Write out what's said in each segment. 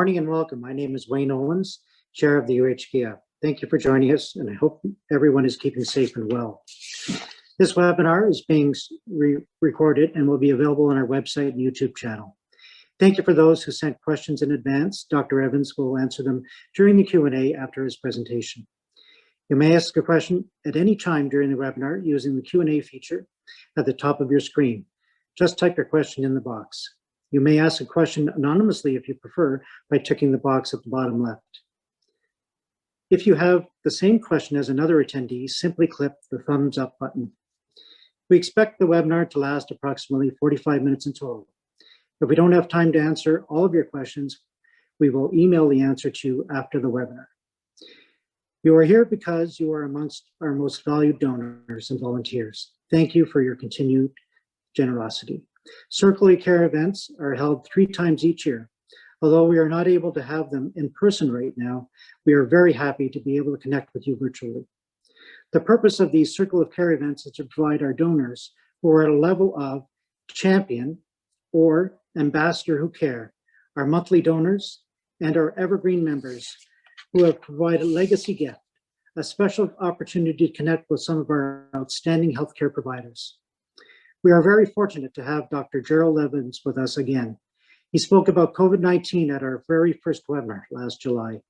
Morning and welcome. My name is Wayne Owens, Chair of the UHKF. Thank you for joining us, and I hope everyone is keeping safe and well. This webinar is being recorded and will be available on our website and YouTube channel. Thank you for those who sent questions in advance. Dr. Evans will answer them during the Q&A after his presentation. You may ask a question at any time during the webinar using the Q&A feature at the top of your screen. Just type your question in the box. You may ask a question anonymously if you prefer by ticking the box at the bottom left. If you have the same question as another attendee, simply click the thumbs up button. We expect the webinar to last approximately 45 minutes in total. If we don't have time to answer all of your questions, we will email the answer to you after the webinar. You are here because you are amongst our most valued donors and volunteers. Thank you for your continued generosity. Circular Care events are held 3 times each year. Although we are not able to have them in person right now, we are very happy to be able to connect with you virtually. The purpose of these Circle of Care events is to provide our donors who are at a level of champion or ambassador who care, our monthly donors, and our evergreen members who have provided a legacy gift, a special opportunity to connect with some of our outstanding healthcare providers. We are very fortunate to have Dr. Gerald Evans with us again. He spoke about COVID-19 at our very first webinar last July.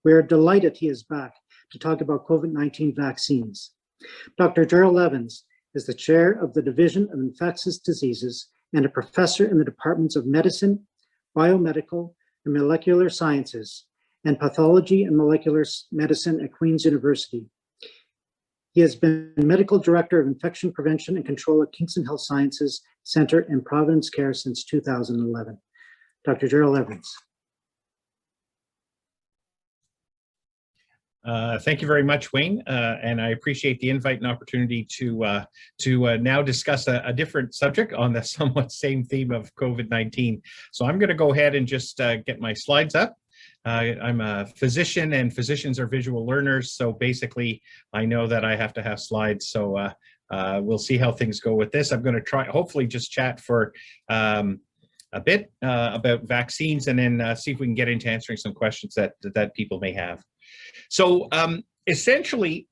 We are delighted he is back to talk about COVID-19 vaccines. Dr. Gerald Evans is the chair of the Division of Infectious Diseases and a professor in the Departments of Medicine, Biomedical and Molecular Sciences, and Pathology and Molecular Medicine at Queen's University. He has been Medical Director of Infection Prevention and Control at Kingston Health Sciences Center in Providence Care since 2011. Dr. Gerald Evans. Thank you very much, Wayne, and I appreciate the invite and opportunity to now discuss a different subject on the somewhat same theme of COVID-19. So I'm going to go ahead and just get my slides up. I'm a physician, and physicians are visual learners, so basically I know that I have to have slides, so we'll see how things go with this. I'm going to try, hopefully, just chat for a bit about vaccines, and then see if we can get into answering some questions that people may have. So essentially,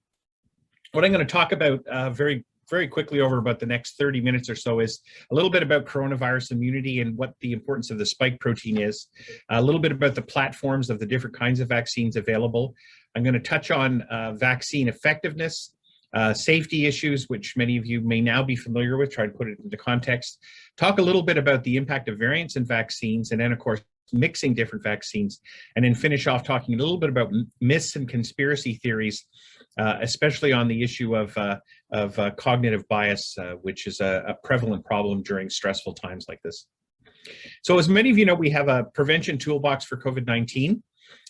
what I'm going to talk about very quickly over about the next 30 minutes or so is a little bit about coronavirus immunity and what the importance of the spike protein is, a little bit about the platforms of the different kinds of vaccines available. I'm going to touch on vaccine effectiveness, safety issues, which many of you may now be familiar with, try to put it into context, talk a little bit about the impact of variants in vaccines, and then, of course, mixing different vaccines, and then finish off talking a little bit about myths and conspiracy theories, especially on the issue of cognitive bias, which is a prevalent problem during stressful times like this. So as many of you know, we have a prevention toolbox for COVID-19.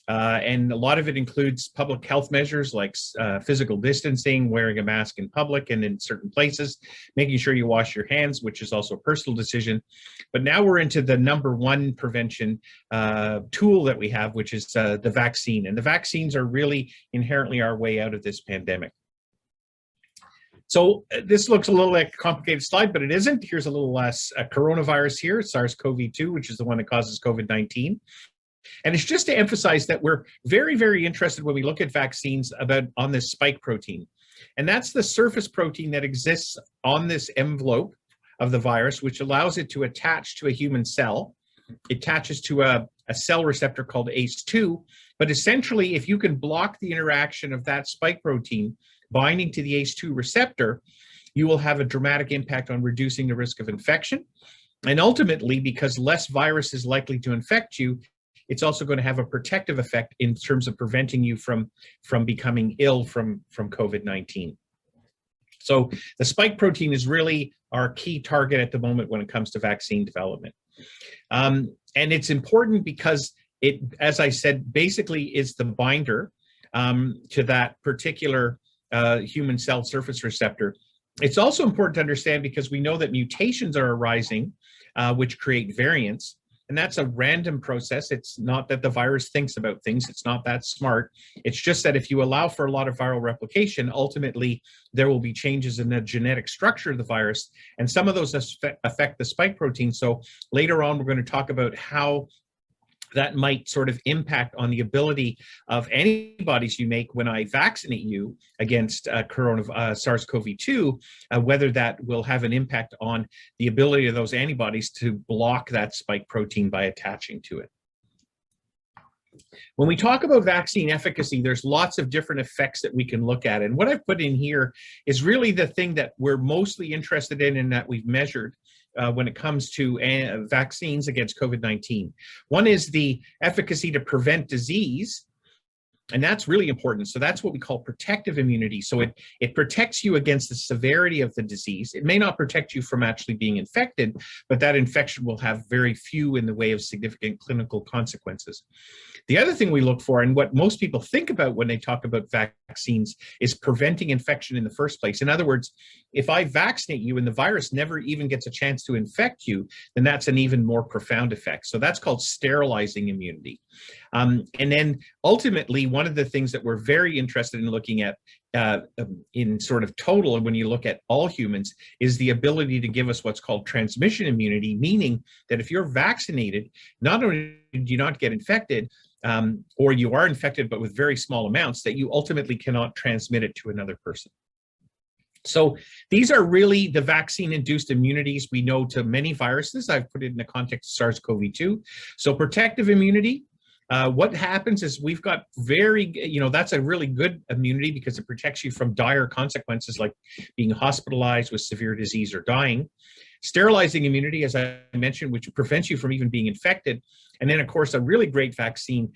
And a lot of it includes public health measures like physical distancing, wearing a mask in public and in certain places, making sure you wash your hands, which is also a personal decision. But now we're into the #1 prevention tool that we have, which is the vaccine. And the vaccines are really inherently our way out of this pandemic. So this looks a little like a complicated slide, but it isn't. Here's a little less coronavirus here, SARS-CoV-2, which is the one that causes COVID-19. And it's just to emphasize that we're very, very interested when we look at vaccines on this spike protein. And that's the surface protein that exists on this envelope of the virus, which allows it to attach to a human cell. It attaches to a cell receptor called ACE2. But essentially, if you can block the interaction of that spike protein binding to the ACE2 receptor, you will have a dramatic impact on reducing the risk of infection. And ultimately, because less virus is likely to infect you, it's also going to have a protective effect in terms of preventing you from becoming ill from COVID-19. So the spike protein is really our key target at the moment when it comes to vaccine development. And it's important because it, as I said, basically is the binder to that particular human cell surface receptor. It's also important to understand because we know that mutations are arising, which create variants. And that's a random process. It's not that the virus thinks about things. It's not that smart. It's just that if you allow for a lot of viral replication, ultimately there will be changes in the genetic structure of the virus. And some of those affect the spike protein. So later on, we're going to talk about how that might sort of impact on the ability of antibodies you make when I vaccinate you against SARS-CoV-2, whether that will have an impact on the ability of those antibodies to block that spike protein by attaching to it. When we talk about vaccine efficacy, there's lots of different effects that we can look at. And what I've put in here is really the thing that we're mostly interested in and that we've measured when it comes to vaccines against COVID-19. One is the efficacy to prevent disease, and that's really important. So that's what we call protective immunity. So it protects you against the severity of the disease. It may not protect you from actually being infected, but that infection will have very few in the way of significant clinical consequences. The other thing we look for, and what most people think about when they talk about vaccines, is preventing infection in the first place. In other words, if I vaccinate you and the virus never even gets a chance to infect you, then that's an even more profound effect. So that's called sterilizing immunity. And then ultimately, one of the things that we're very interested in looking at in sort of total, and when you look at all humans, is the ability to give us what's called transmission immunity, meaning that if you're vaccinated, not only do you not get infected, or you are infected but with very small amounts, that you ultimately cannot transmit it to another person. So these are really the vaccine-induced immunities we know to many viruses. I've put it in the context of SARS-CoV-2. So protective immunity, what happens is we've got that's a really good immunity because it protects you from dire consequences like being hospitalized with severe disease or dying. Sterilizing immunity, as I mentioned, which prevents you from even being infected. And then, of course, a really great vaccine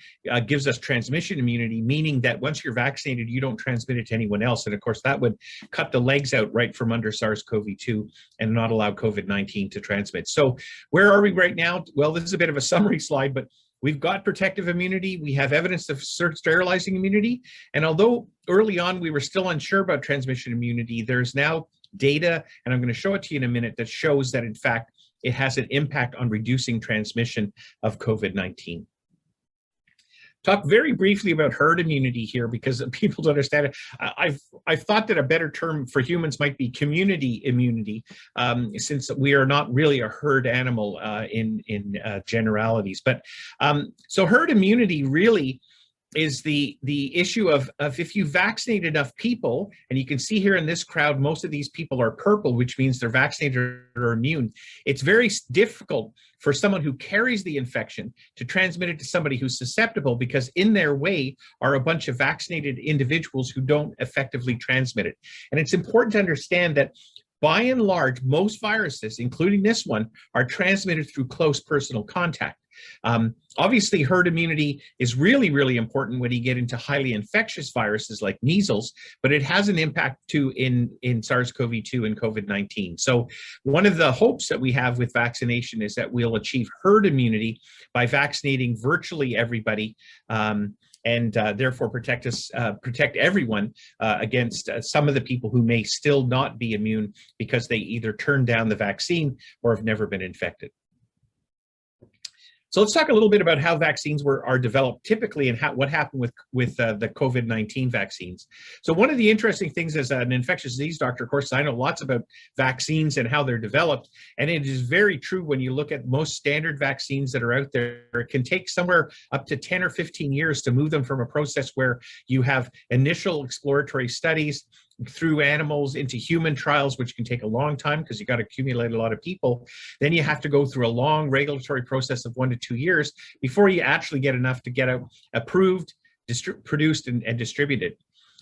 gives us transmission immunity, meaning that once you're vaccinated, you don't transmit it to anyone else. And of course, that would cut the legs out right from under SARS-CoV-2 and not allow COVID-19 to transmit. So where are we right now? Well, this is a bit of a summary slide, but we've got protective immunity. We have evidence of sterilizing immunity. And although early on we were still unsure about transmission immunity, there's now data, and I'm going to show it to you in a minute, that shows that in fact it has an impact on reducing transmission of COVID-19. Talk very briefly about herd immunity here because people don't understand it. I've thought that a better term for humans might be community immunity, since we are not really a herd animal in generalities. But so herd immunity really is the issue of if you vaccinate enough people, and you can see here in this crowd, most of these people are purple, which means they're vaccinated or immune. It's very difficult for someone who carries the infection to transmit it to somebody who's susceptible, because in their way are a bunch of vaccinated individuals who don't effectively transmit it. And it's important to understand that by and large, most viruses, including this one, are transmitted through close personal contact. Obviously, herd immunity is really, really important when you get into highly infectious viruses like measles, but it has an impact too in SARS-CoV-2 and COVID-19. So one of the hopes that we have with vaccination is that we'll achieve herd immunity by vaccinating virtually everybody, and therefore protect everyone against some of the people who may still not be immune because they either turned down the vaccine or have never been infected. So let's talk a little bit about how vaccines are developed typically, and what happened with the COVID-19 vaccines. So one of the interesting things as an infectious disease doctor, of course, I know lots about vaccines and how they're developed. And it is very true when you look at most standard vaccines that are out there, it can take somewhere up to 10 or 15 years to move them from a process where you have initial exploratory studies through animals into human trials, which can take a long time because you've got to accumulate a lot of people. Then you have to go through a long regulatory process of 1 to 2 years before you actually get enough to get approved, produced, and distributed.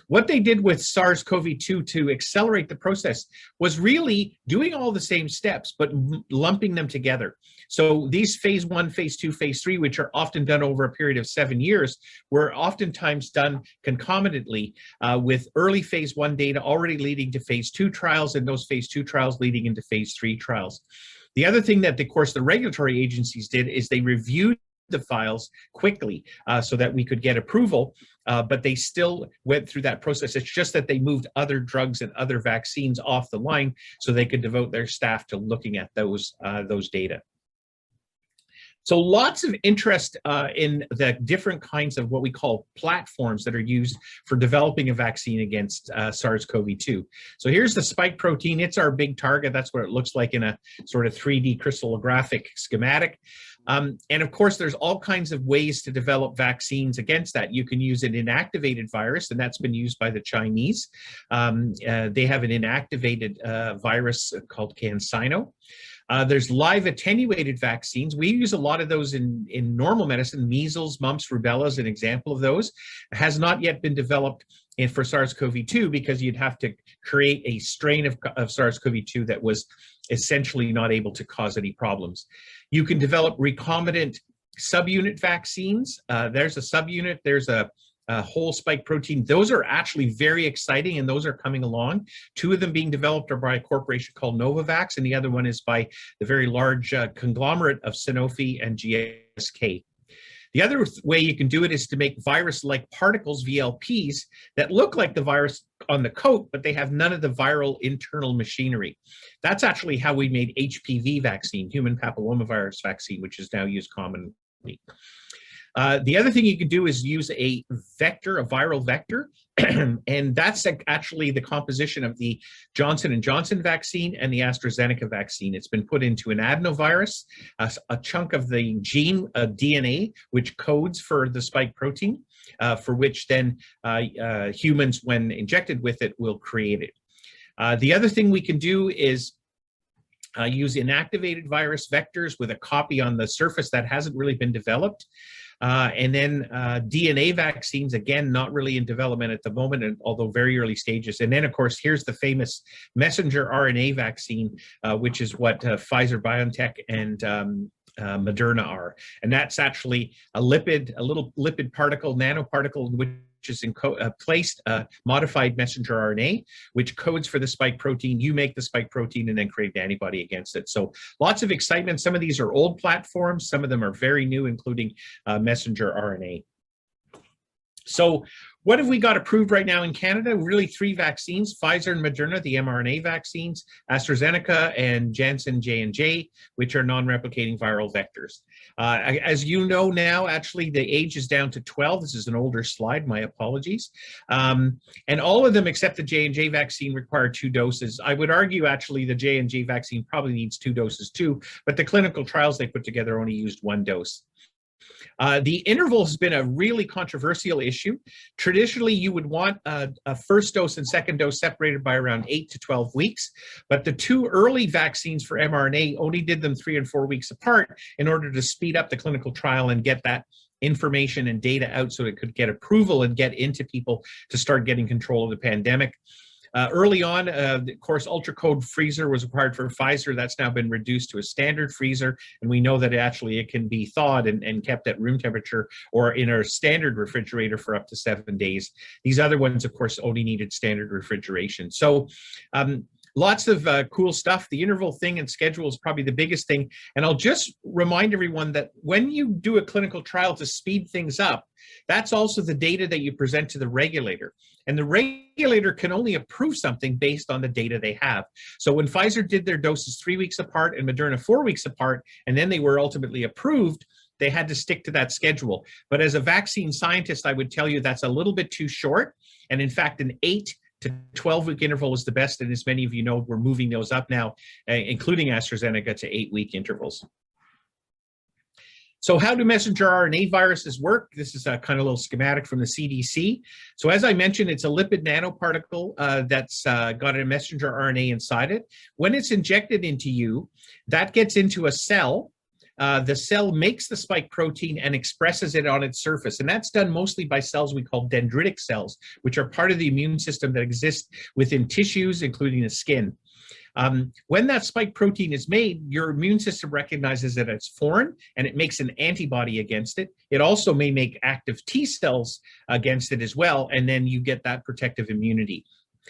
What they did with SARS-CoV-2 to accelerate the process was really doing all the same steps, but lumping them together. So these phase 1, phase 2, phase 3, which are often done over a period of 7 years, were oftentimes done concomitantly with early phase 1 data already leading to phase 2 trials, and those phase 2 trials leading into phase 3 trials. The other thing that, of course, the regulatory agencies did is they reviewed the files quickly so that we could get approval, but they still went through that process. It's just that they moved other drugs and other vaccines off the line so they could devote their staff to looking at those data. So lots of interest in the different kinds of what we call platforms that are used for developing a vaccine against SARS-CoV-2. So here's the spike protein. It's our big target. That's what it looks like in a sort of 3D crystallographic schematic. And of course, there's all kinds of ways to develop vaccines against that. You can use an inactivated virus, and that's been used by the Chinese. They have an inactivated virus called CanSino. There's live attenuated vaccines. We use a lot of those in normal medicine. Measles, mumps, rubella is an example of those. It has not yet been developed for SARS-CoV-2 because you'd have to create a strain of SARS-CoV-2 that was essentially not able to cause any problems. You can develop recombinant subunit vaccines. There's a subunit, there's a whole spike protein. Those are actually very exciting, and those are coming along. Two of them being developed are by a corporation called Novavax, and the other one is by the very large conglomerate of Sanofi and GSK. The other way you can do it is to make virus-like particles, VLPs, that look like the virus on the coat, but they have none of the viral internal machinery. That's actually how we made HPV vaccine, human papillomavirus vaccine, which is now used commonly. The other thing you can do is use a vector, a viral vector, and that's actually the composition of the Johnson & Johnson vaccine and the AstraZeneca vaccine. It's been put into an adenovirus, a chunk of the gene, DNA, which codes for the spike protein, for which then humans, when injected with it, will create it. The other thing we can do is use inactivated virus vectors with a copy on the surface that hasn't really been developed. And then DNA vaccines, again, not really in development at the moment, and although very early stages. And then, of course, here's the famous messenger RNA vaccine, which is what Pfizer, BioNTech, and Moderna are. And that's actually a little lipid particle, nanoparticle, which is placed modified messenger RNA, which codes for the spike protein. You make the spike protein and then create an antibody against it. So lots of excitement. Some of these are old platforms. Some of them are very new, including messenger RNA. So what have we got approved right now in Canada? Really 3 vaccines, Pfizer and Moderna, the mRNA vaccines, AstraZeneca and Janssen J&J, which are non-replicating viral vectors. As you know now, actually, the age is down to 12. This is an older slide, my apologies. And all of them except the J&J vaccine require 2 doses. I would argue, actually, the J&J vaccine probably needs 2 doses too, but the clinical trials they put together only used 1 dose. The interval has been a really controversial issue. Traditionally, you would want a first dose and second dose separated by around 8 to 12 weeks, but the 2 early vaccines for mRNA only did them 3 and 4 weeks apart in order to speed up the clinical trial and get that information and data out so it could get approval and get into people to start getting control of the pandemic. Early on, of course, ultra-cold freezer was required for Pfizer. That's now been reduced to a standard freezer, and we know that it can be thawed and kept at room temperature or in a standard refrigerator for up to 7 days. These other ones, of course, only needed standard refrigeration. So lots of cool stuff. The interval thing and schedule is probably the biggest thing. And I'll just remind everyone that when you do a clinical trial to speed things up, that's also the data that you present to the regulator. And the regulator can only approve something based on the data they have. So when Pfizer did their doses 3 weeks apart and Moderna 4 weeks apart, and then they were ultimately approved, they had to stick to that schedule. But as a vaccine scientist, I would tell you that's a little bit too short. And in fact, an 8 to 12-week interval is the best. And as many of you know, we're moving those up now, including AstraZeneca, to 8-week intervals. So how do messenger RNA viruses work? This is a kind of little schematic from the CDC. So as I mentioned, it's a lipid nanoparticle that's got a messenger RNA inside it. When it's injected into you, that gets into a cell. The cell makes the spike protein and expresses it on its surface. And that's done mostly by cells we call dendritic cells, which are part of the immune system that exist within tissues, including the skin. When that spike protein is made, your immune system recognizes that it's foreign and it makes an antibody against it. It also may make active T cells against it as well, and then you get that protective immunity.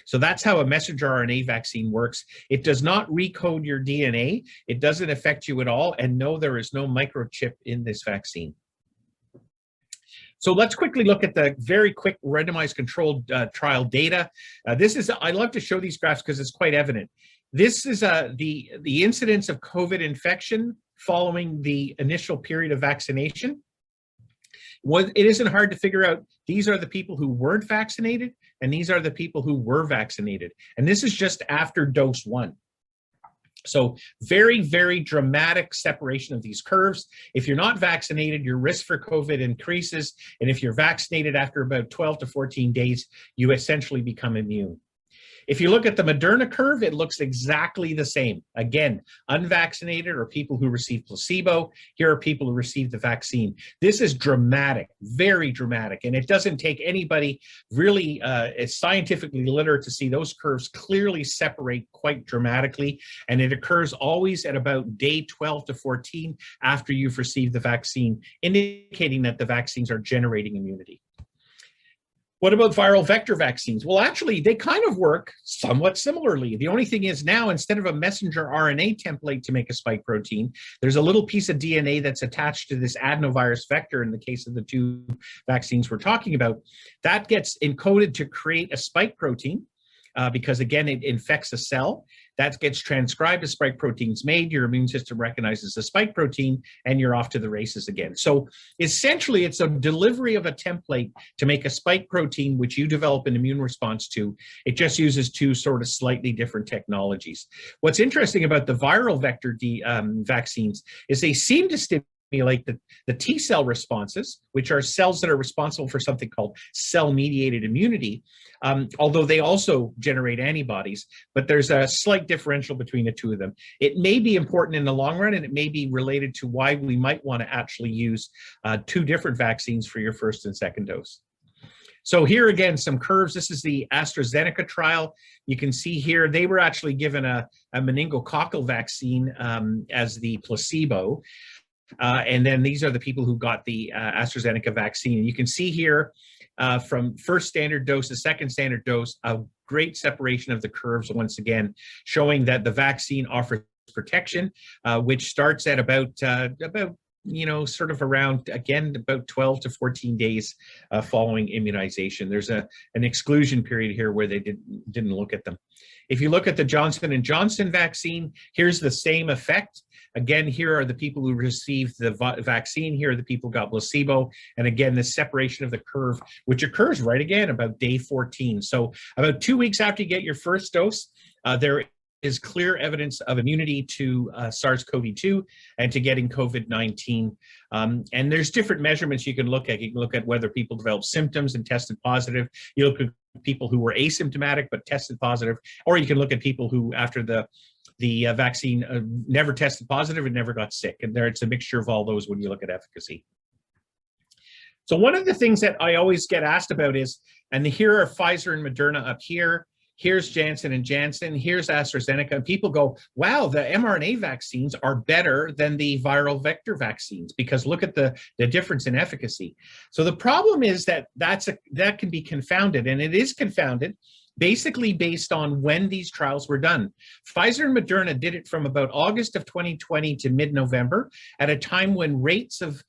So that's how a messenger RNA vaccine works. It does not recode your DNA. It doesn't affect you at all. And no, there is no microchip in this vaccine. So let's quickly look at the very quick randomized controlled trial data. I love to show these graphs because it's quite evident. This is the incidence of COVID infection following the initial period of vaccination. It isn't hard to figure out. These are the people who weren't vaccinated, and these are the people who were vaccinated. And this is just after dose 1. So very, very dramatic separation of these curves. If you're not vaccinated, your risk for COVID increases. And if you're vaccinated after about 12 to 14 days, you essentially become immune. If you look at the Moderna curve, it looks exactly the same. Again, unvaccinated or people who receive placebo. Here are people who receive the vaccine. This is dramatic, very dramatic. And it doesn't take anybody really scientifically literate to see those curves clearly separate quite dramatically. And it occurs always at about day 12 to 14 after you've received the vaccine, indicating that the vaccines are generating immunity. What about viral vector vaccines? Well, actually, they kind of work somewhat similarly. The only thing is now, instead of a messenger RNA template to make a spike protein, there's a little piece of DNA that's attached to this adenovirus vector in the case of the two vaccines we're talking about. That gets encoded to create a spike protein because, again, it infects a cell. That gets transcribed as spike proteins made. Your immune system recognizes the spike protein, and you're off to the races again. So essentially, it's a delivery of a template to make a spike protein, which you develop an immune response to. It just uses two sort of slightly different technologies. What's interesting about the viral vector vaccines is they seem to stimulate the T cell responses, which are cells that are responsible for something called cell-mediated immunity, although they also generate antibodies, but there's a slight differential between the two of them. It may be important in the long run, and it may be related to why we might want to actually use two different vaccines for your first and second dose. So here again, some curves. This is the AstraZeneca trial. You can see here, they were actually given a meningococcal vaccine as the placebo. And then these are the people who got the AstraZeneca vaccine. And you can see here from first standard dose to second standard dose, a great separation of the curves once again, showing that the vaccine offers protection, which starts at about sort of around, again, about 12 to 14 days following immunization. There's an exclusion period here where they didn't look at them. If you look at the Johnson & Johnson vaccine, here's the same effect. Again, here are the people who received the vaccine. Here are the people who got placebo. And again, the separation of the curve, which occurs right again about day 14. So about 2 weeks after you get your first dose, there is clear evidence of immunity to SARS-CoV-2 and to getting COVID-19. And there's different measurements you can look at. You can look at whether people develop symptoms and tested positive. You look at people who were asymptomatic but tested positive, or you can look at people who, after the vaccine, never tested positive and never got sick. And there, it's a mixture of all those when you look at efficacy. So one of the things that I always get asked about is, and here are Pfizer and Moderna up here, here's Janssen & Janssen, here's AstraZeneca, and people go, wow, the mRNA vaccines are better than the viral vector vaccines because look at the difference in efficacy. So the problem is that that can be confounded, and it is confounded basically based on when these trials were done. Pfizer and Moderna did it from about August of 2020 to mid-November at a time when rates of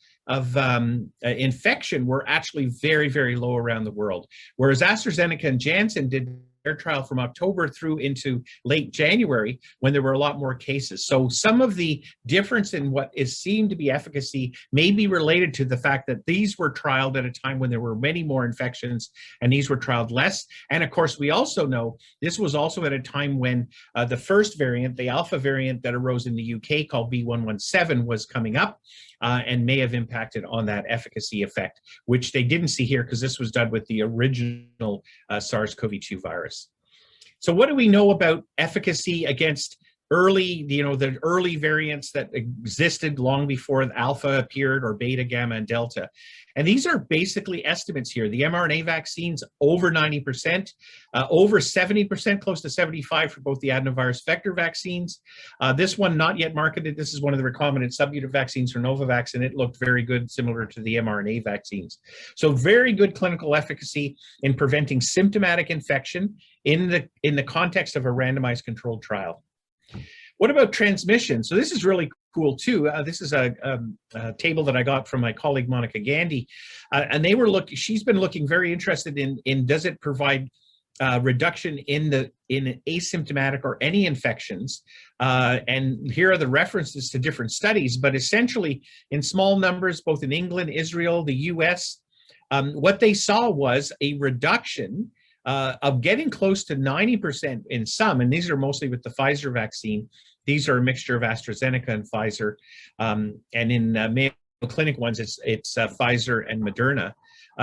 infection were actually very, very low around the world. Whereas AstraZeneca and Janssen did their trial from October through into late January when there were a lot more cases. So some of the difference in what is seen to be efficacy may be related to the fact that these were trialed at a time when there were many more infections and these were trialed less. And of course, we also know this was also at a time when the first variant, the Alpha variant that arose in the UK called B.1.1.7 was coming up. And may have impacted on that efficacy effect, which they didn't see here because this was done with the original SARS-CoV-2 virus. So what do we know about efficacy against the early variants that existed long before Alpha appeared, or Beta, Gamma, and Delta? And these are basically estimates here. The mRNA vaccines, over 90%, over 70%, close to 75% for both the adenovirus vector vaccines. This one not yet marketed. This is one of the recombinant subunit vaccines for Novavax, and it looked very good, similar to the mRNA vaccines. So very good clinical efficacy in preventing symptomatic infection in the context of a randomized controlled trial. What about transmission? So this is really cool too. This is a table that I got from my colleague Monica Gandhi, and she's been looking very interested in does it provide reduction in asymptomatic or any infections, and here are the references to different studies, but essentially in small numbers, both in England, Israel, the US, what they saw was a reduction of getting close to 90% in some, and these are mostly with the Pfizer vaccine, These are a mixture of AstraZeneca and Pfizer. And in Mayo Clinic ones, it's Pfizer and Moderna.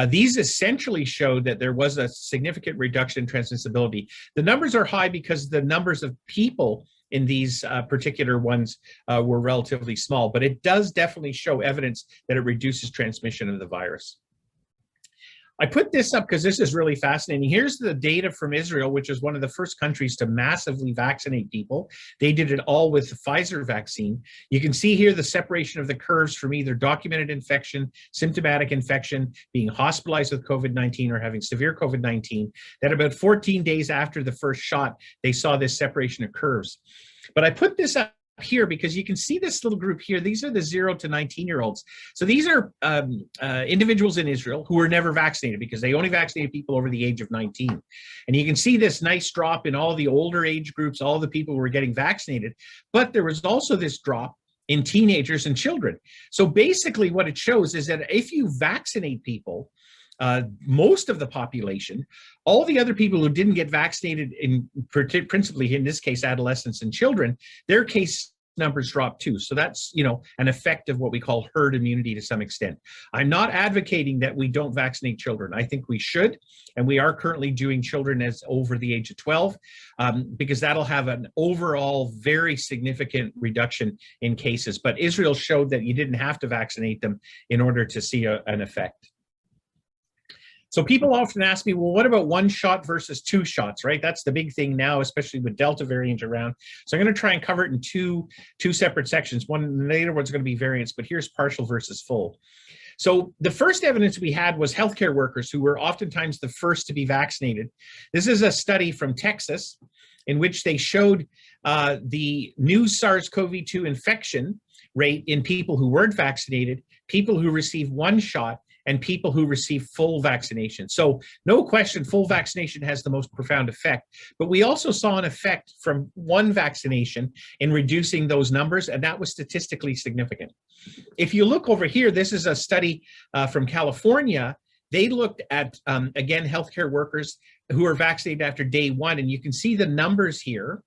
These essentially showed that there was a significant reduction in transmissibility. The numbers are high because the numbers of people in these particular ones were relatively small, but it does definitely show evidence that it reduces transmission of the virus. I put this up because this is really fascinating. Here's the data from Israel, which is one of the first countries to massively vaccinate people. They did it all with the Pfizer vaccine. You can see here the separation of the curves from either documented infection, symptomatic infection, being hospitalized with COVID-19 or having severe COVID-19. That about 14 days after the first shot, they saw this separation of curves. But I put this up here because you can see this little group here. These are the 0 to 19-year-olds. So these are individuals in Israel who were never vaccinated because they only vaccinated people over the age of 19. And you can see this nice drop in all the older age groups, all the people who were getting vaccinated. But there was also this drop in teenagers and children. So basically what it shows is that if you vaccinate people, most of the population, all the other people who didn't get vaccinated, principally in this case adolescents and children, their case numbers drop too. So that's, you know, an effect of what we call herd immunity to some extent. I'm not advocating that we don't vaccinate children. I think we should, and we are currently doing children as over the age of 12 because that'll have an overall very significant reduction in cases. But Israel showed that you didn't have to vaccinate them in order to see an effect. So people often ask me, well, what about 1 shot versus 2 shots, right? That's the big thing now, especially with Delta variant around. So I'm going to try and cover it in two separate sections. One later one's going to be variants, but here's partial versus full. So the first evidence we had was healthcare workers who were oftentimes the first to be vaccinated. This is a study from Texas in which they showed the new SARS-CoV-2 infection rate in people who weren't vaccinated, people who received 1 shot, and people who receive full vaccination. So no question, full vaccination has the most profound effect. But we also saw an effect from 1 vaccination in reducing those numbers, and that was statistically significant. If you look over here, this is a study from California. They looked at, again, healthcare workers who are vaccinated after day 1, and you can see the numbers here.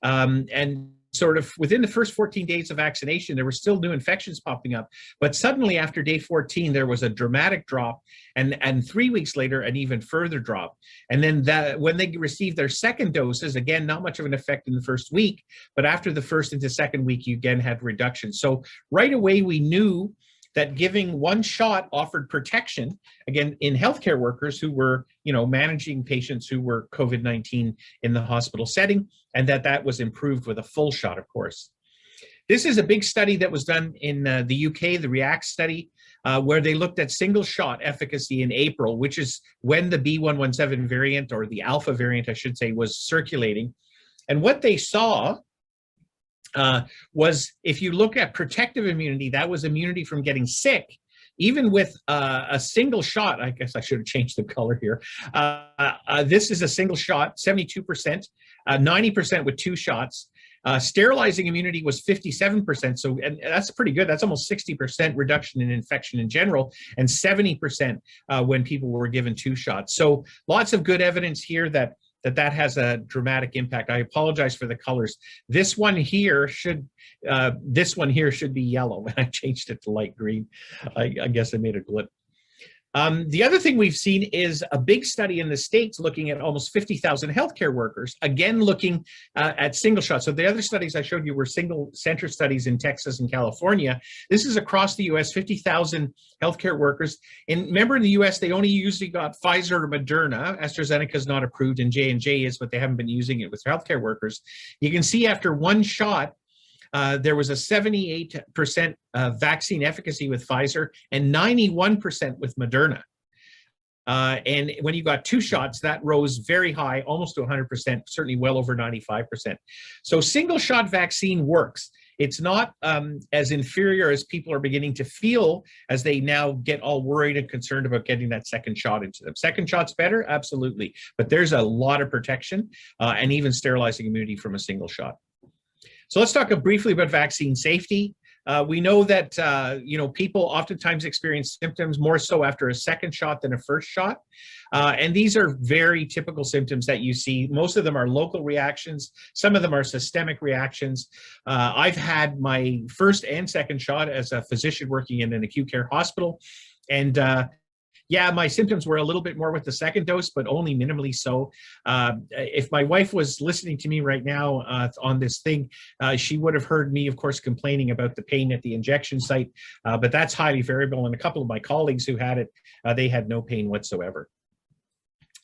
And sort of within the first 14 days of vaccination, there were still new infections popping up. But suddenly after day 14, there was a dramatic drop. And 3 weeks later, an even further drop. And then when they received their second doses, again, not much of an effect in the first week, but after the first into second week, you again had reduction. So right away, we knew that giving 1 shot offered protection, again, in healthcare workers who were, you know, managing patients who were COVID-19 in the hospital setting, and that was improved with a full shot, of course. This is a big study that was done in the UK, the REACT study, where they looked at single shot efficacy in April, which is when the B117 variant, or the alpha variant, I should say, was circulating. And what they saw was, if you look at protective immunity, that was immunity from getting sick, even with a single shot. I guess I should have changed the color here. This is a single shot, 72%, 90% with 2 shots. Sterilizing immunity was 57%, so and that's pretty good. That's almost 60% reduction in infection in general, and 70% when people were given 2 shots. So lots of good evidence here that has a dramatic impact. I apologize for the colors. This one here should be yellow, and I changed it to light green. I guess I made a glitch. The other thing we've seen is a big study in the States looking at almost 50,000 healthcare workers, again looking at single shots. So the other studies I showed you were single center studies in Texas and California. This is across the US, 50,000 healthcare workers. And remember, in the US, they only usually got Pfizer or Moderna. AstraZeneca is not approved, and J&J is, but they haven't been using it with healthcare workers. You can see after 1 shot, there was a 78% vaccine efficacy with Pfizer and 91% with Moderna. And when you got 2 shots, that rose very high, almost to 100%, certainly well over 95%. So single shot vaccine works. It's not as inferior as people are beginning to feel as they now get all worried and concerned about getting that second shot into them. Second shot's better, absolutely, but there's a lot of protection and even sterilizing immunity from a single shot. So let's talk briefly about vaccine safety. We know that, people oftentimes experience symptoms more so after a second shot than a first shot. And these are very typical symptoms that you see. Most of them are local reactions. Some of them are systemic reactions. I've had my first and second shot as a physician working in an acute care hospital. And yeah, my symptoms were a little bit more with the second dose, but only minimally so. If my wife was listening to me right now on this thing, she would have heard me, of course, complaining about the pain at the injection site, but that's highly variable. And a couple of my colleagues who had it, they had no pain whatsoever.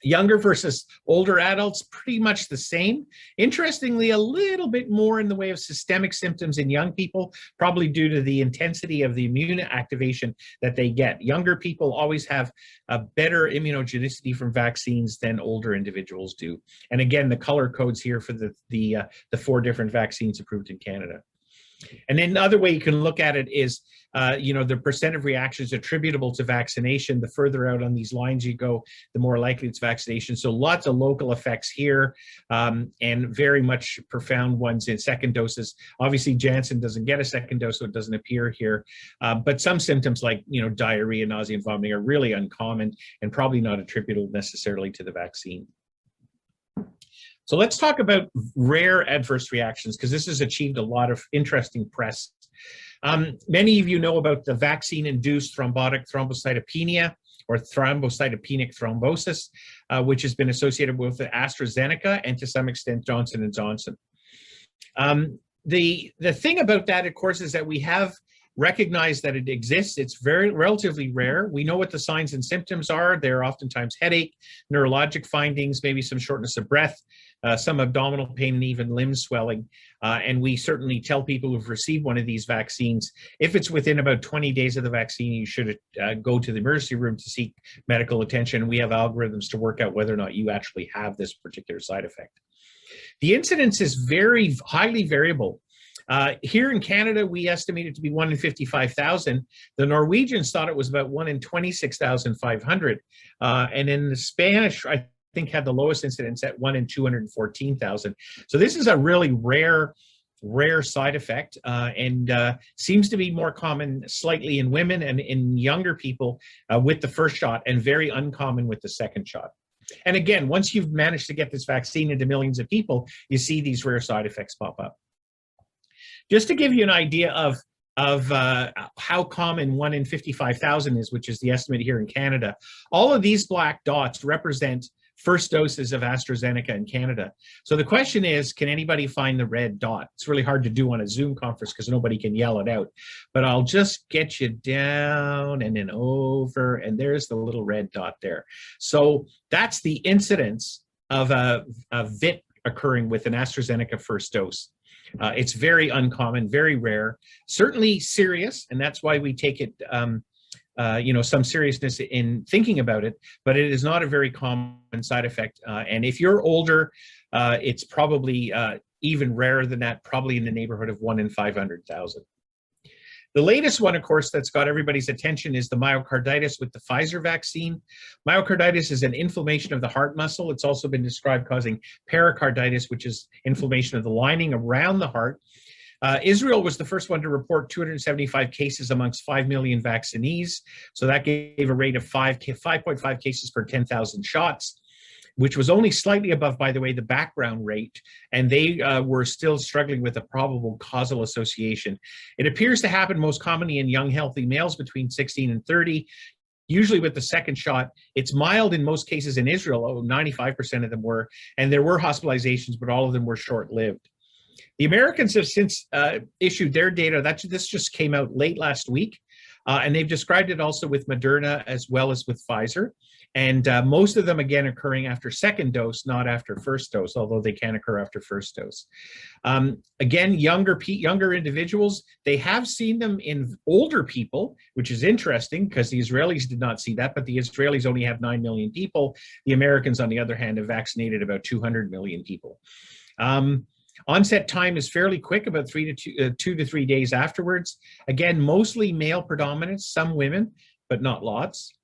Younger versus older adults, pretty much the same. Interestingly, a little bit more in the way of systemic symptoms in young people, probably due to the intensity of the immune activation that they get. Younger people always have a better immunogenicity from vaccines than older individuals do. And again, the color codes here for the 4 different vaccines approved in Canada. And then another way you can look at it is, the percent of reactions attributable to vaccination. The further out on these lines you go, the more likely it's vaccination. So lots of local effects here, and very much profound ones in second doses. Obviously, Janssen doesn't get a second dose, so it doesn't appear here. But some symptoms like, diarrhea, nausea, and vomiting are really uncommon and probably not attributable necessarily to the vaccine. So let's talk about rare adverse reactions, because this has achieved a lot of interesting press. Many of you know about the vaccine-induced thrombotic thrombocytopenia or thrombocytopenic thrombosis, which has been associated with the AstraZeneca and to some extent Johnson & Johnson. The thing about that, of course, is that we have recognized that it exists. It's relatively rare. We know what the signs and symptoms are. They're oftentimes headache, neurologic findings, maybe some shortness of breath, some abdominal pain, and even limb swelling. And we certainly tell people who've received one of these vaccines, if it's within about 20 days of the vaccine, you should go to the emergency room to seek medical attention. We have algorithms to work out whether or not you actually have this particular side effect. The incidence is very highly variable. Here in Canada, we estimate it to be 1 in 55,000. The Norwegians thought it was about 1 in 26,500. And in the Spanish, I think had the lowest incidence at 1 in 214,000. So this is a really rare side effect, and seems to be more common slightly in women and in younger people with the first shot, and very uncommon with the second shot. And again, once you've managed to get this vaccine into millions of people, you see these rare side effects pop up. Just to give you an idea of how common 1 in 55,000 is, which is the estimate here in Canada, all of these black dots represent first doses of AstraZeneca in Canada. So the question is, can anybody find the red dot? It's really hard to do on a Zoom conference because nobody can yell it out. But I'll just get you down and then over, and there's the little red dot there. So that's the incidence of a VIT occurring with an AstraZeneca first dose. It's very uncommon, very rare, certainly serious, and that's why we take it, some seriousness in thinking about it, but it is not a very common side effect. And if you're older, it's probably even rarer than that, probably in the neighborhood of 1 in 500,000. The latest one, of course, that's got everybody's attention is the myocarditis with the Pfizer vaccine. Myocarditis is an inflammation of the heart muscle. It's also been described causing pericarditis, which is inflammation of the lining around the heart. Israel was the first one to report 275 cases amongst 5 million vaccinees. So that gave a rate of 5.5 cases per 10,000 shots, which was only slightly above, by the way, the background rate, and they were still struggling with a probable causal association. It appears to happen most commonly in young, healthy males between 16 and 30, usually with the second shot. It's mild in most cases in Israel, 95% of them were, and there were hospitalizations, but all of them were short-lived. The Americans have since issued their data. This just came out late last week, and they've described it also with Moderna as well as with Pfizer. And most of them, again, occurring after second dose, not after first dose, although they can occur after first dose. Again, younger individuals, they have seen them in older people, which is interesting because the Israelis did not see that, but the Israelis only have 9 million people. The Americans, on the other hand, have vaccinated about 200 million people. Onset time is fairly quick, about 2 to 3 days afterwards. Again, mostly male predominance, some women, but not lots.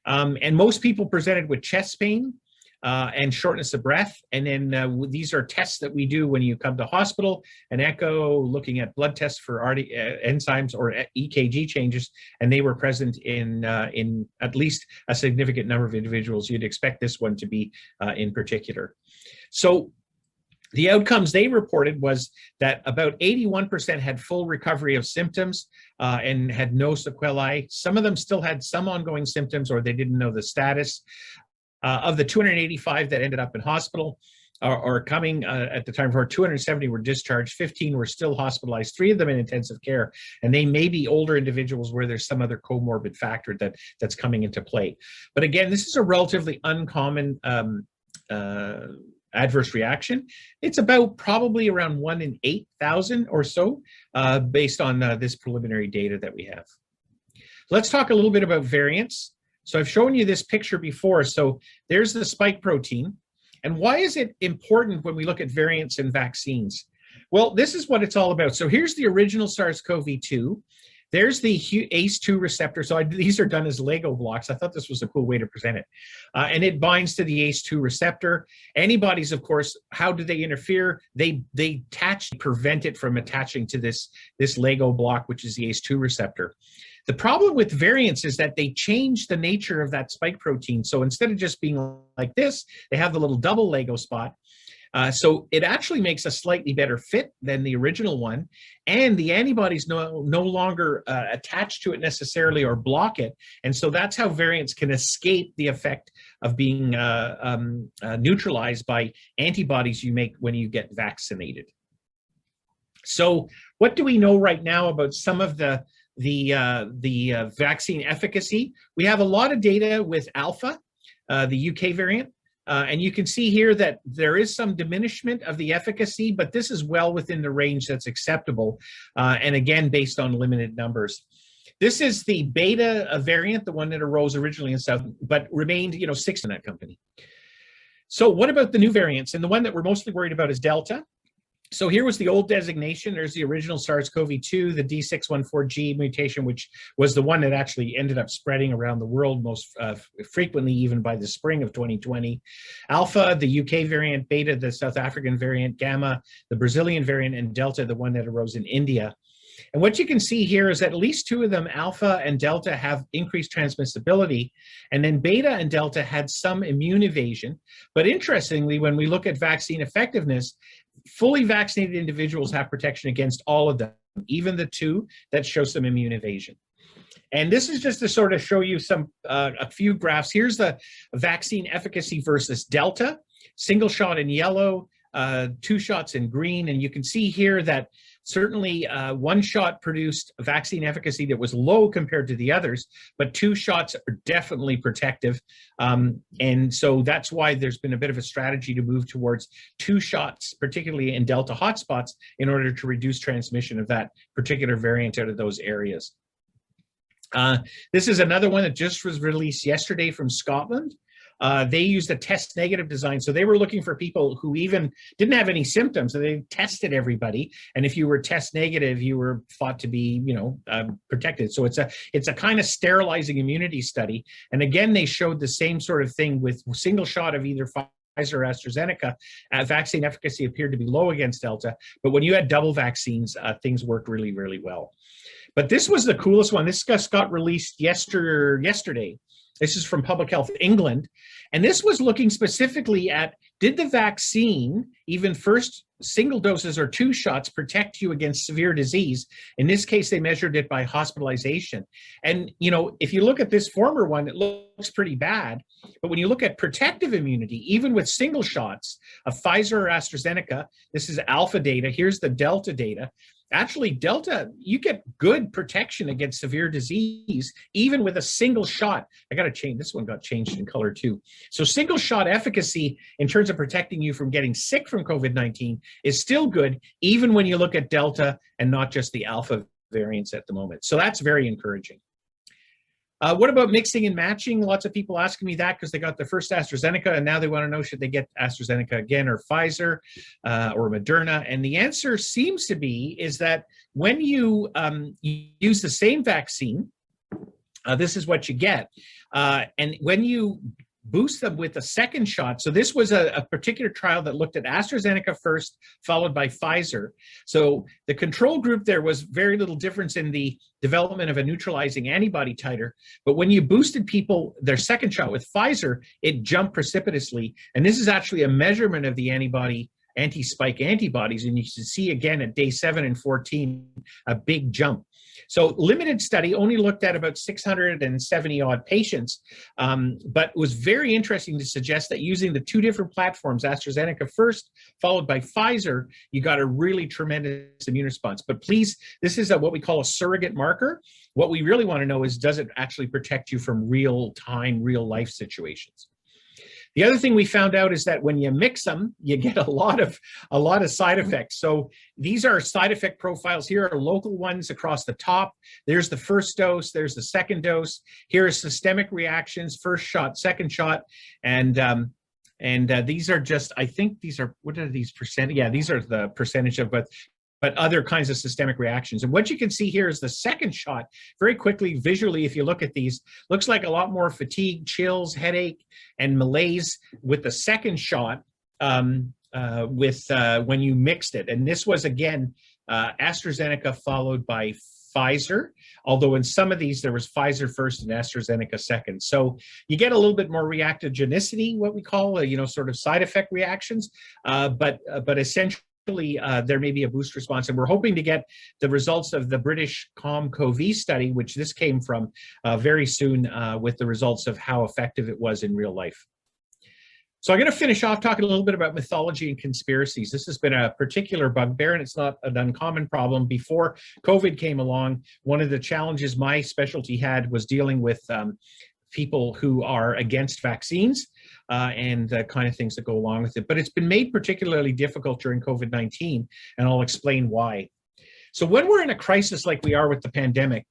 And most people presented with chest pain, and shortness of breath. And then these are tests that we do when you come to hospital, an echo, looking at blood tests for enzymes or EKG changes, and they were present in at least a significant number of individuals. You'd expect this one to be in particular. So the outcomes they reported was that about 81% had full recovery of symptoms and had no sequelae. Some of them still had some ongoing symptoms, or they didn't know the status. Of the 285 that ended up in hospital or coming at the time for 270 were discharged, 15 were still hospitalized, 3 of them in intensive care, and they may be older individuals where there's some other comorbid factor that's coming into play. But again, this is a relatively uncommon adverse reaction. It's about probably around 1 in 8,000 or so, based on this preliminary data that we have. Let's talk a little bit about variants. So I've shown you this picture before. So there's the spike protein. And why is it important when we look at variants in vaccines? Well, this is what it's all about. So here's the original SARS-CoV-2. There's the ACE2 receptor. So these are done as Lego blocks. I thought this was a cool way to present it. And it binds to the ACE2 receptor. Antibodies, of course, how do they interfere? They prevent it from attaching to this Lego block, which is the ACE2 receptor. The problem with variants is that they change the nature of that spike protein. So instead of just being like this, they have the little double Lego spot. So it actually makes a slightly better fit than the original one. And the antibodies no longer attach to it necessarily or block it. And so that's how variants can escape the effect of being neutralized by antibodies you make when you get vaccinated. So what do we know right now about some of the vaccine efficacy? We have a lot of data with Alpha, the UK variant. And you can see here that there is some diminishment of the efficacy, but this is well within the range that's acceptable. And again, based on limited numbers. This is the beta variant, the one that arose originally in South, but remained, 6 in that company. So what about the new variants? And the one that we're mostly worried about is Delta. So here was the old designation. There's the original SARS-CoV-2, the D614G mutation, which was the one that actually ended up spreading around the world most frequently, even by the spring of 2020. Alpha, the UK variant, Beta, the South African variant, Gamma, the Brazilian variant, and Delta, the one that arose in India. And what you can see here is that at least 2 of them, Alpha and Delta, have increased transmissibility, and then Beta and Delta had some immune evasion. But interestingly, when we look at vaccine effectiveness, fully vaccinated individuals have protection against all of them, even the 2 that show some immune evasion. And this is just to sort of show you a few graphs. Here's the vaccine efficacy versus Delta, single shot in yellow, 2 shots in green. And you can see here that certainly 1 shot produced a vaccine efficacy that was low compared to the others, but 2 shots are definitely protective. And so that's why there's been a bit of a strategy to move towards 2 shots, particularly in Delta hotspots, in order to reduce transmission of that particular variant out of those areas. This is another one that just was released yesterday from Scotland. They used a test negative design. So they were looking for people who even didn't have any symptoms. So they tested everybody. And if you were test negative, you were thought to be, protected. So it's a kind of sterilizing immunity study. And again, they showed the same sort of thing with single shot of either Pfizer or AstraZeneca. Vaccine efficacy appeared to be low against Delta. But when you had double vaccines, things worked really, really well. But this was the coolest one. This just got released yesterday. This is from Public Health England. And this was looking specifically at, did the vaccine, even first single doses or 2 shots, protect you against severe disease? In this case, they measured it by hospitalization. And, if you look at this former one, it looks pretty bad. But when you look at protective immunity, even with single shots of Pfizer or AstraZeneca, this is Alpha data, here's the Delta data. Actually, Delta, you get good protection against severe disease, even with a single shot. I got to change, this one got changed in color too. So single shot efficacy in terms of protecting you from getting sick from COVID-19 is still good, even when you look at Delta and not just the Alpha variants at the moment. So that's very encouraging. What about mixing and matching? Lots of people asking me that because they got the first AstraZeneca and now they want to know, should they get AstraZeneca again or Pfizer or Moderna? And the answer seems to be is that when you use the same vaccine, this is what you get. And when you boost them with a second shot. So this was a particular trial that looked at AstraZeneca first, followed by Pfizer. So the control group, there was very little difference in the development of a neutralizing antibody titer. But when you boosted people, their second shot with Pfizer, it jumped precipitously. And this is actually a measurement of the antibody anti-spike antibodies, and you can see again at day 7 and 14 a big jump. So limited study only looked at about 670 odd patients, but was very interesting to suggest that using the two different platforms, AstraZeneca first, followed by Pfizer, you got a really tremendous immune response. But please, this is what we call a surrogate marker. What we really want to know is, does it actually protect you from real time, real life situations? The other thing we found out is that when you mix them, you get a lot of side effects. So these are side effect profiles. Here are local ones across the top. There's the first dose. There's the second dose. Here are systemic reactions, first shot, second shot, and these are just, I think these are, what are these percent? Yeah, these are the percentage of, but other kinds of systemic reactions. And what you can see here is the second shot. Very quickly, visually, if you look at these, looks like a lot more fatigue, chills, headache, and malaise with the second shot when you mixed it. And this was, again, AstraZeneca followed by Pfizer, although in some of these there was Pfizer first and AstraZeneca second. So you get a little bit more reactogenicity, what we call, sort of side effect reactions, but essentially, there may be a boost response, and we're hoping to get the results of the British COM-CoV study, which this came from, very soon with the results of how effective it was in real life. So I'm going to finish off talking a little bit about mythology and conspiracies. This has been a particular bugbear, and it's not an uncommon problem. Before COVID came along, one of the challenges my specialty had was dealing with people who are against vaccines and the kind of things that go along with it. But it's been made particularly difficult during COVID-19, and I'll explain why. So when we're in a crisis like we are with the pandemic,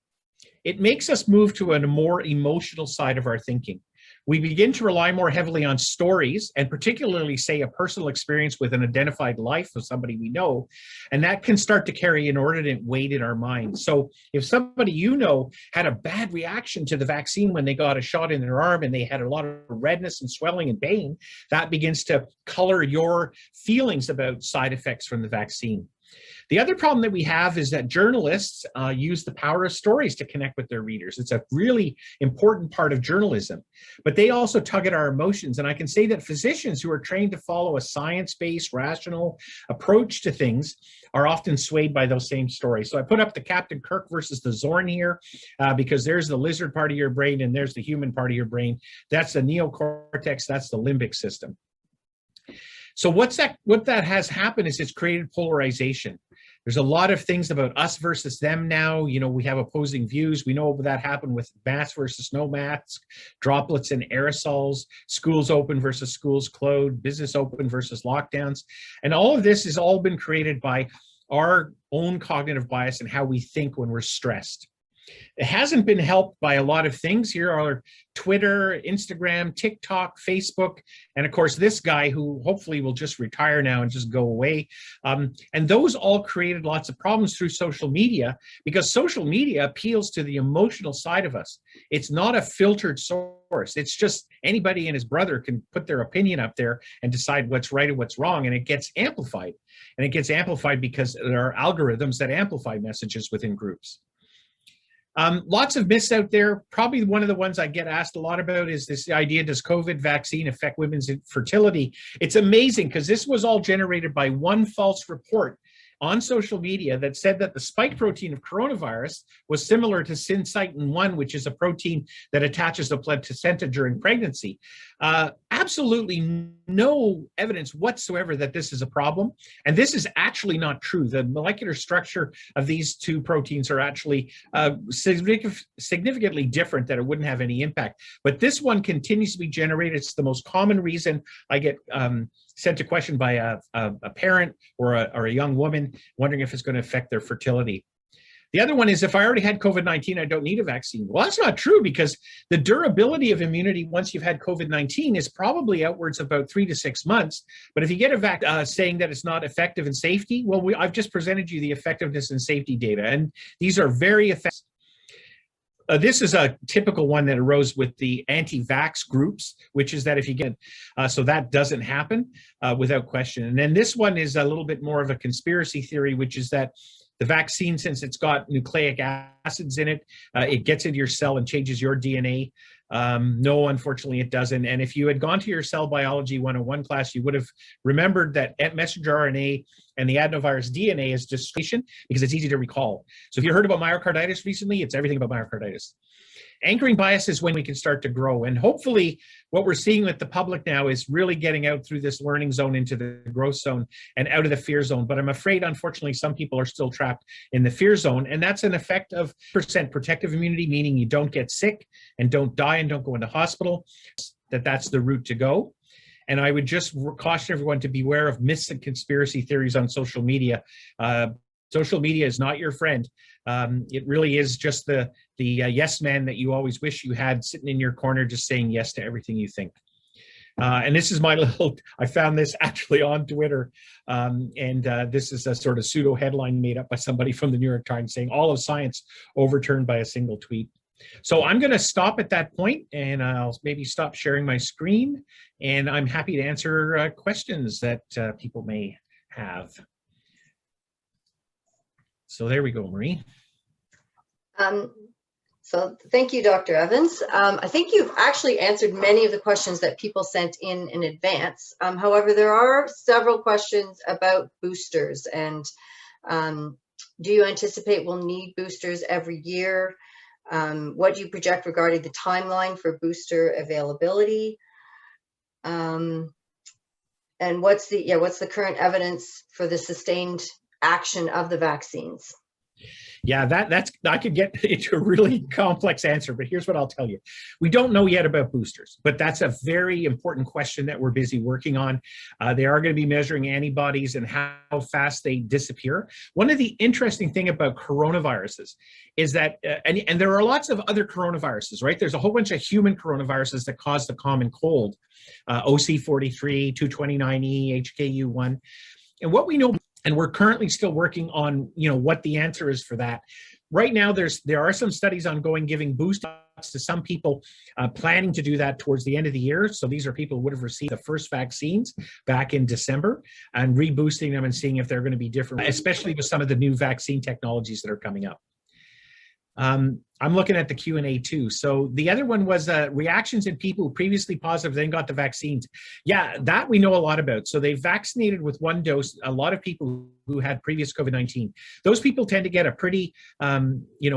it makes us move to a more emotional side of our thinking. We begin to rely more heavily on stories, and particularly, say, a personal experience with an identified life of somebody we know, and that can start to carry inordinate weight in our minds. So if somebody you know had a bad reaction to the vaccine when they got a shot in their arm and they had a lot of redness and swelling and pain, that begins to color your feelings about side effects from the vaccine. The other problem that we have is that journalists use the power of stories to connect with their readers. It's a really important part of journalism, but they also tug at our emotions. And I can say that physicians who are trained to follow a science-based, rational approach to things are often swayed by those same stories. So I put up the Captain Kirk versus the Zorn here because there's the lizard part of your brain and there's the human part of your brain. That's the neocortex, that's the limbic system. So what that has happened is it's created polarization. There's a lot of things about us versus them now. We have opposing views. We know that happened with mask versus no mask, droplets and aerosols, schools open versus schools closed, business open versus lockdowns. And all of this has all been created by our own cognitive bias and how we think when we're stressed. It hasn't been helped by a lot of things. Here are Twitter, Instagram, TikTok, Facebook, and of course this guy who hopefully will just retire now and just go away. And those all created lots of problems through social media because social media appeals to the emotional side of us. It's not a filtered source. It's just anybody and his brother can put their opinion up there and decide what's right and what's wrong, and it gets amplified. And it gets amplified because there are algorithms that amplify messages within groups. Lots of myths out there. Probably one of the ones I get asked a lot about is this idea, does COVID vaccine affect women's fertility? It's amazing because this was all generated by one false report on social media that said that the spike protein of coronavirus was similar to syncytin-1, which is a protein that attaches the placenta during pregnancy. Absolutely no evidence whatsoever that this is a problem. And this is actually not true. The molecular structure of these two proteins are actually significantly different, that it wouldn't have any impact. But this one continues to be generated. It's the most common reason I get sent a question by a parent or a young woman wondering if it's going to affect their fertility. The other one is, if I already had COVID-19, I don't need a vaccine. Well, that's not true, because the durability of immunity once you've had COVID-19 is probably outwards of about 3 to 6 months. But if you get a vaccine saying that it's not effective in safety, well, I've just presented you the effectiveness and safety data, and these are very effective. This is a typical one that arose with the anti-vax groups, which is that if you get, so that doesn't happen without question. And then this one is a little bit more of a conspiracy theory, which is that the vaccine, since it's got nucleic acids in it, it gets into your cell and changes your DNA. No, unfortunately, it doesn't. And if you had gone to your cell biology 101 class, you would have remembered that messenger RNA and the adenovirus DNA is distration because it's easy to recall. So if you heard about myocarditis recently, it's everything about myocarditis. Anchoring bias is when we can start to grow. And hopefully what we're seeing with the public now is really getting out through this learning zone into the growth zone and out of the fear zone. But I'm afraid, unfortunately, some people are still trapped in the fear zone. And that's an effect of % protective immunity, meaning you don't get sick and don't die and don't go into hospital, that's the route to go. And I would just caution everyone to beware of myths and conspiracy theories on social media. Social media is not your friend. It really is just the yes man that you always wish you had sitting in your corner just saying yes to everything you think. And this is my little, I found this actually on Twitter. This is a sort of pseudo headline made up by somebody from the New York Times saying all of science overturned by a single tweet. So I'm going to stop at that point and I'll maybe stop sharing my screen, and I'm happy to answer questions that people may have. So there we go, Marie. So thank you, Dr. Evans. I think you've actually answered many of the questions that people sent in advance. However, there are several questions about boosters, and do you anticipate we'll need boosters every year? What do you project regarding the timeline for booster availability? And what's the current evidence for the sustained action of the vaccines? Yeah, that's I could get into a really complex answer, but here's what I'll tell you. We don't know yet about boosters, but that's a very important question that we're busy working on. They are going to be measuring antibodies and how fast they disappear. One of the interesting thing about coronaviruses is that, and there are lots of other coronaviruses, right? There's a whole bunch of human coronaviruses that cause the common cold, OC43, 229E, HKU1. And what we know, and we're currently still working on, what the answer is for that. Right now, there are some studies ongoing giving booster shots to some people planning to do that towards the end of the year. So these are people who would have received the first vaccines back in December and reboosting them and seeing if they're going to be different, especially with some of the new vaccine technologies that are coming up. I'm looking at the Q&A too. So the other one was reactions in people who previously positive then got the vaccines. Yeah, that we know a lot about. So they vaccinated with one dose a lot of people who had previous COVID-19. Those people tend to get a pretty,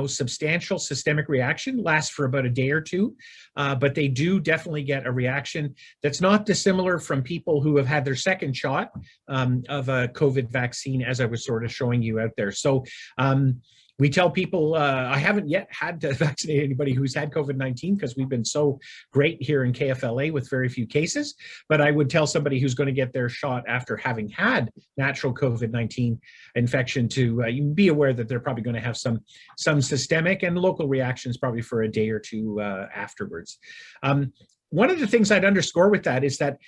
substantial systemic reaction, lasts for about a day or two, but they do definitely get a reaction that's not dissimilar from people who have had their second shot of a COVID vaccine, as I was sort of showing you out there. So we tell people, I haven't yet had to vaccinate anybody who's had COVID-19 because we've been so great here in KFLA with very few cases. But I would tell somebody who's going to get their shot after having had natural COVID-19 infection to be aware that they're probably going to have some systemic and local reactions probably for a day or two afterwards. One of the things I'd underscore with that is that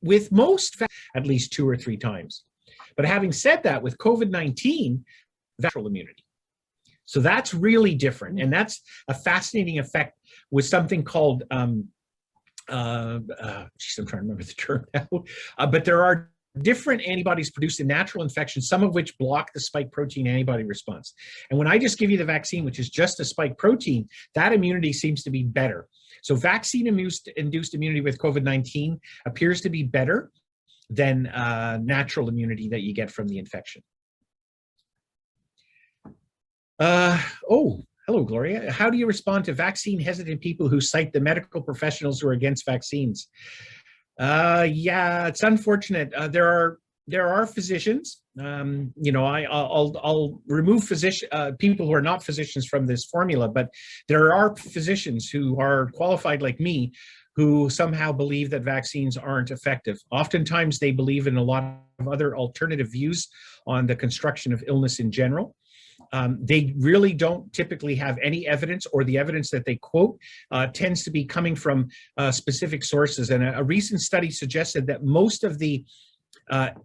with most, at least 2 or 3 times. But having said that, with COVID-19, natural immunity. So that's really different. And that's a fascinating effect with something called, I'm trying to remember the term now, but there are different antibodies produced in natural infections, some of which block the spike protein antibody response. And when I just give you the vaccine, which is just a spike protein, that immunity seems to be better. So vaccine-induced immunity with COVID-19 appears to be better than natural immunity that you get from the infection. Hello, Gloria. How do you respond to vaccine hesitant people who cite the medical professionals who are against vaccines? Yeah, it's unfortunate. There are physicians. I'll remove people who are not physicians from this formula, but there are physicians who are qualified like me who somehow believe that vaccines aren't effective. Oftentimes, they believe in a lot of other alternative views on the construction of illness in general. They really don't typically have any evidence, or the evidence that they quote tends to be coming from specific sources. And a recent study suggested that most of the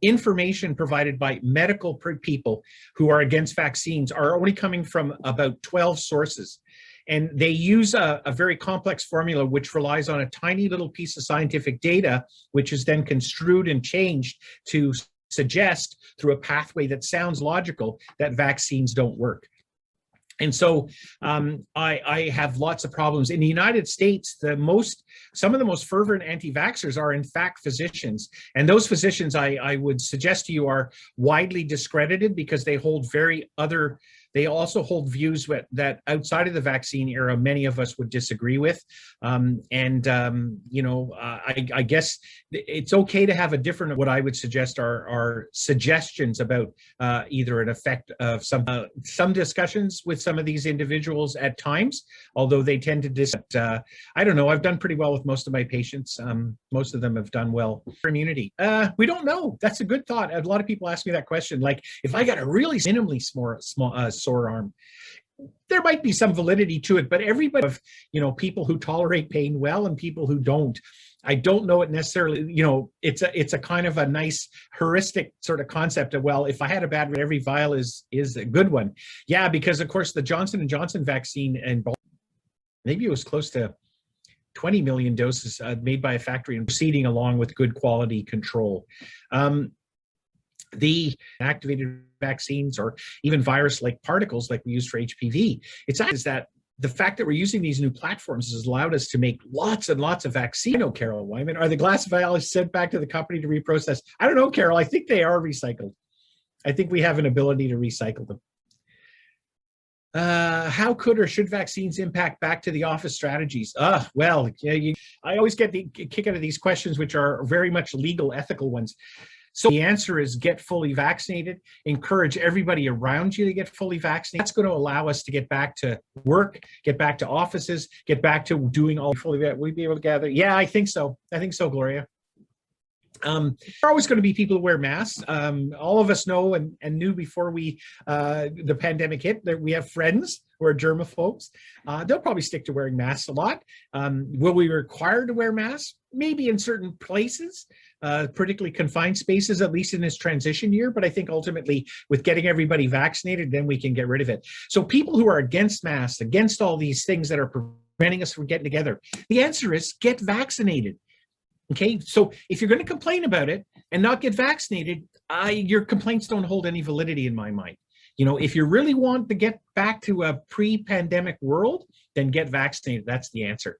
information provided by medical people who are against vaccines are only coming from about 12 sources. And they use a very complex formula which relies on a tiny little piece of scientific data, which is then construed and changed to suggest through a pathway that sounds logical that vaccines don't work. And so I have lots of problems. In the United States, some of the most fervent anti-vaxxers are in fact physicians. And those physicians, I would suggest to you, are widely discredited because they also hold views that outside of the vaccine era, many of us would disagree with. I guess it's okay to have a different, what I would suggest are suggestions about either an effect of some discussions with some of these individuals at times, although they tend to I don't know, I've done pretty well with most of my patients. Most of them have done well. Immunity. We don't know. That's a good thought. A lot of people ask me that question. Like, if I got a really minimally small sore arm, there might be some validity to it, but everybody of, people who tolerate pain well and people who don't. I don't know it necessarily, it's a kind of a nice heuristic sort of concept of, well, if I had a bad one, every vial is a good one. Yeah, because of course the Johnson & Johnson vaccine, and maybe it was close to 20 million doses made by a factory and proceeding along with good quality control. The activated vaccines or even virus-like particles like we use for HPV, is that the fact that we're using these new platforms has allowed us to make lots and lots of vaccines. I know, Carol Wyman, are the glass vials sent back to the company to reprocess? I don't know, Carol. I think they are recycled. I think we have an ability to recycle them. How could or should vaccines impact back to the office strategies? Well, I always get the kick out of these questions, which are very much legal, ethical ones. So the answer is get fully vaccinated, encourage everybody around you to get fully vaccinated. That's going to allow us to get back to work, get back to offices, get back to doing all fully. We'd be able to gather. Yeah, I think so. I think so, Gloria. There are always going to be people who wear masks. All of us know and knew before the pandemic hit that we have friends who are germaphobes. They'll probably stick to wearing masks a lot. Will we be required to wear masks? Maybe in certain places, particularly confined spaces, at least in this transition year. But I think ultimately with getting everybody vaccinated, then we can get rid of it. So people who are against masks, against all these things that are preventing us from getting together, the answer is get vaccinated. Okay, so if you're going to complain about it and not get vaccinated, your complaints don't hold any validity in my mind. If you really want to get back to a pre-pandemic world, then get vaccinated. That's the answer.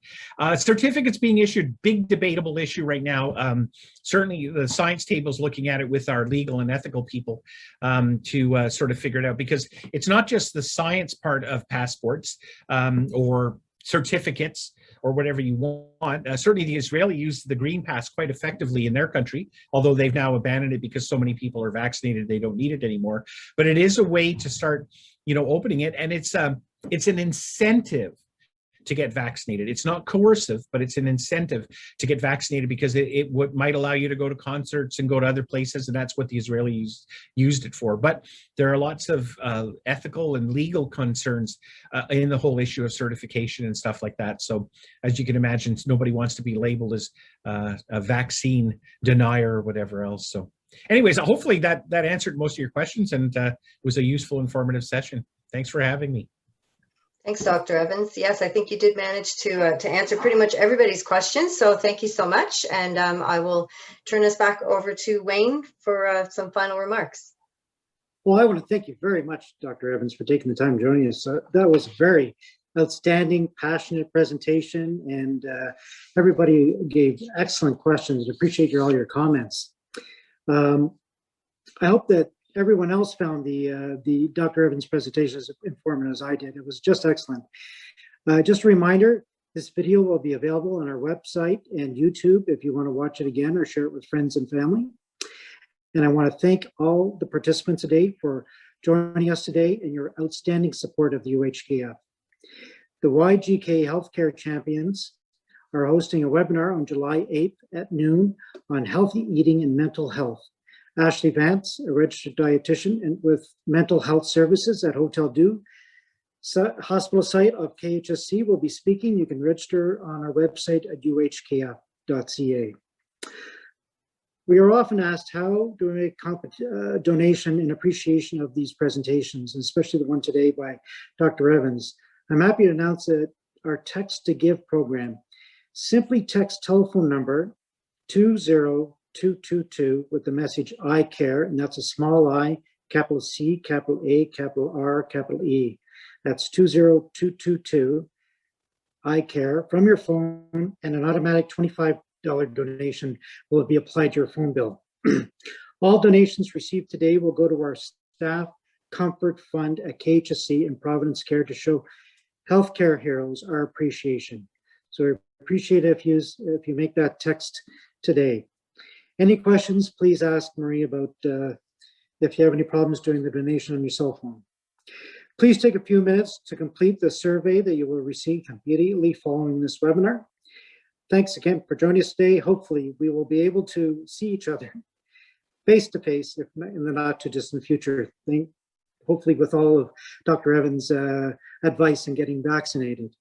Certificates being issued, big debatable issue right now. Certainly the science table is looking at it with our legal and ethical people to sort of figure it out, because it's not just the science part of passports or certificates or whatever you want. Certainly the Israeli used the green pass quite effectively in their country, although they've now abandoned it because so many people are vaccinated, they don't need it anymore. But it is a way to start, opening it. And it's an incentive to get vaccinated. It's not coercive, but it's an incentive to get vaccinated, because it might allow you to go to concerts and go to other places, and that's what the Israelis used it for. But there are lots of ethical and legal concerns in the whole issue of certification and stuff like that. So as you can imagine, nobody wants to be labeled as a vaccine denier or whatever else. So anyways, hopefully that answered most of your questions, and was a useful, informative session. Thanks for having me. Thanks, Dr. Evans. Yes, I think you did manage to answer pretty much everybody's questions. So thank you so much. And I will turn us back over to Wayne for some final remarks. Well, I want to thank you very much, Dr. Evans, for taking the time joining us. That was a very outstanding, passionate presentation, and everybody gave excellent questions. I appreciate all your comments. I hope that everyone else found the Dr. Evans presentation as informative as I did. It was just excellent. Just a reminder, this video will be available on our website and YouTube if you want to watch it again or share it with friends and family. And I want to thank all the participants today for joining us today and your outstanding support of the UHKF. The YGK Healthcare Champions are hosting a webinar on July 8th at noon on healthy eating and mental health. Ashley Vance, a registered dietitian and with mental health services at Hotel Dieu hospital site of KHSC, will be speaking. You can register on our website at uhkf.ca. We are often asked how do we make donation in appreciation of these presentations, and especially the one today by Dr. Evans. I'm happy to announce that our Text to Give program, simply text telephone number 20222 with the message I care, and that's a small I, capital C, capital A, capital R, capital E. That's 20222 I care from your phone, and an automatic $25 donation will be applied to your phone bill. All donations received today will go to our staff comfort fund at KHSC and Providence Care to show healthcare heroes our appreciation. So I appreciate it if you make that text today. Any questions, please ask Marie about if you have any problems doing the donation on your cell phone. Please take a few minutes to complete the survey that you will receive immediately following this webinar. Thanks again for joining us today. Hopefully we will be able to see each other face to face in the not too distant future. Hopefully with all of Dr. Evans' advice in getting vaccinated.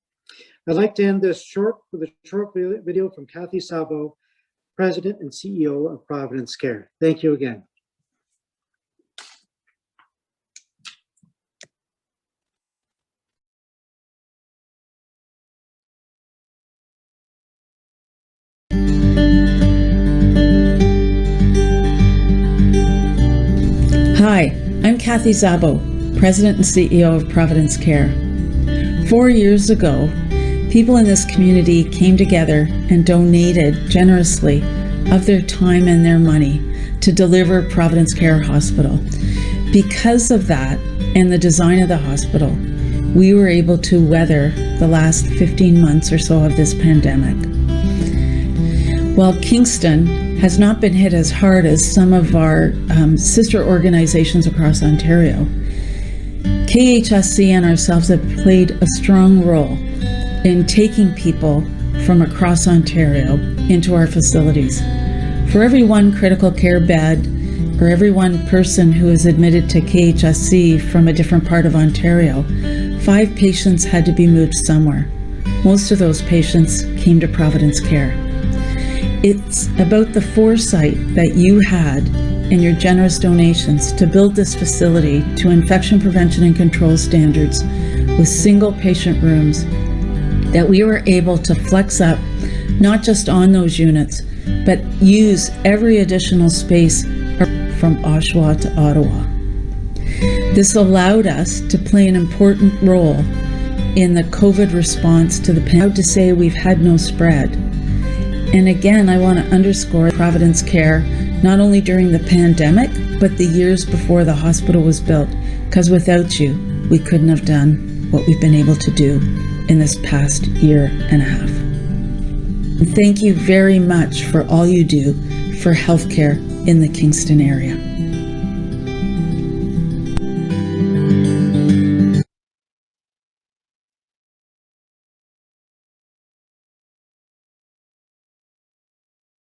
I'd like to end this with a short video from Kathy Sabo, President and CEO of Providence Care. Thank you again. Hi, I'm Kathy Szabo, President and CEO of Providence Care. 4 years ago, people in this community came together and donated generously of their time and their money to deliver Providence Care Hospital. Because of that and the design of the hospital, we were able to weather the last 15 months or so of this pandemic. While Kingston has not been hit as hard as some of our sister organizations across Ontario, KHSC and ourselves have played a strong role in taking people from across Ontario into our facilities. For every one critical care bed or every one person who is admitted to KHSC from a different part of Ontario, 5 patients had to be moved somewhere. Most of those patients came to Providence Care. It's about the foresight that you had in your generous donations to build this facility to infection prevention and control standards with single patient rooms that we were able to flex up, not just on those units, but use every additional space from Oshawa to Ottawa. This allowed us to play an important role in the COVID response to the pandemic. I'm proud to say we've had no spread. And again, I want to underscore Providence Care, not only during the pandemic, but the years before the hospital was built, because without you, we couldn't have done what we've been able to do in this past year and a half. And thank you very much for all you do for healthcare in the Kingston area.